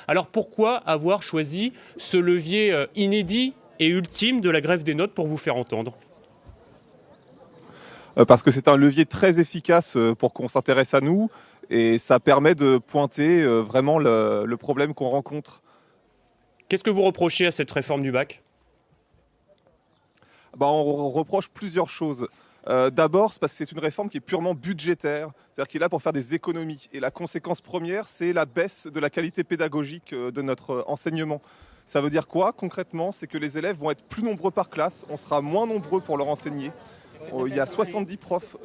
Alors pourquoi avoir choisi ce levier inédit et ultime de la grève des notes pour vous faire entendre? Parce que c'est un levier très efficace pour qu'on s'intéresse à nous et ça permet de pointer vraiment le problème qu'on rencontre. Qu'est-ce que vous reprochez à cette réforme du bac? Bah, on reproche plusieurs choses. D'abord, c'est parce que c'est une réforme qui est purement budgétaire, c'est-à-dire qui est là pour faire des économies. Et la conséquence première, c'est la baisse de la qualité pédagogique de notre enseignement. Ça veut dire quoi concrètement? C'est que les élèves vont être plus nombreux par classe, on sera moins nombreux pour leur enseigner. Il y a 70 profs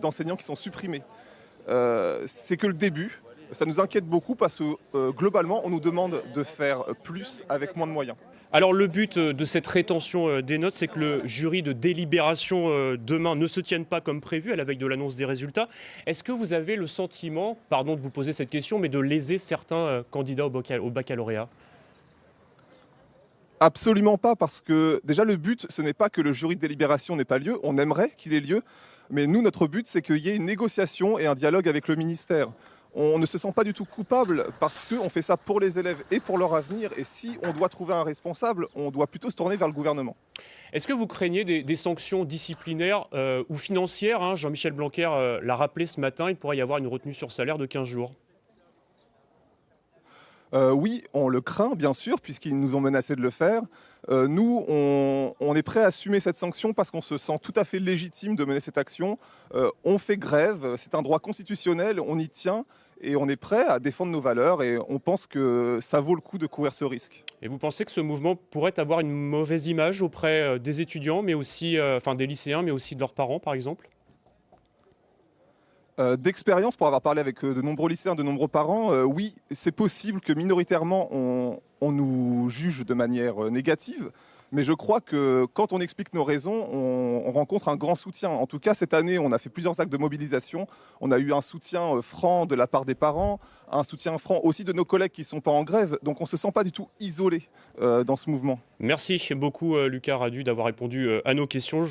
d'enseignants qui sont supprimés. C'est que le début. Ça nous inquiète beaucoup parce que globalement, on nous demande de faire plus avec moins de moyens. Alors le but de cette rétention des notes, c'est que le jury de délibération demain ne se tienne pas comme prévu à la veille de l'annonce des résultats. Est-ce que vous avez le sentiment, pardon de vous poser cette question, mais de léser certains candidats au baccalauréat? Absolument pas, parce que déjà le but, ce n'est pas que le jury de délibération n'ait pas lieu, on aimerait qu'il ait lieu, mais nous, notre but, c'est qu'il y ait une négociation et un dialogue avec le ministère. On ne se sent pas du tout coupable parce qu'on fait ça pour les élèves et pour leur avenir, et si on doit trouver un responsable, on doit plutôt se tourner vers le gouvernement. Est-ce que vous craignez des sanctions disciplinaires ou financières, hein? Jean-Michel Blanquer l'a rappelé ce matin, il pourrait y avoir une retenue sur salaire de 15 jours. Oui, on le craint bien sûr, puisqu'ils nous ont menacé de le faire. Nous, on est prêt à assumer cette sanction parce qu'on se sent tout à fait légitime de mener cette action. On fait grève, c'est un droit constitutionnel, on y tient et on est prêt à défendre nos valeurs et on pense que ça vaut le coup de courir ce risque. Et vous pensez que ce mouvement pourrait avoir une mauvaise image auprès des étudiants, mais aussi, enfin des lycéens, mais aussi de leurs parents, par exemple? D'expérience, pour avoir parlé avec de nombreux lycéens, de nombreux parents, oui, c'est possible que minoritairement on nous juge de manière négative, mais je crois que quand on explique nos raisons, on rencontre un grand soutien. En tout cas, cette année, on a fait plusieurs actes de mobilisation. On a eu un soutien franc de la part des parents, un soutien franc aussi de nos collègues qui ne sont pas en grève, donc on ne se sent pas du tout isolé dans ce mouvement. Merci beaucoup, Lucas Radu, d'avoir répondu à nos questions.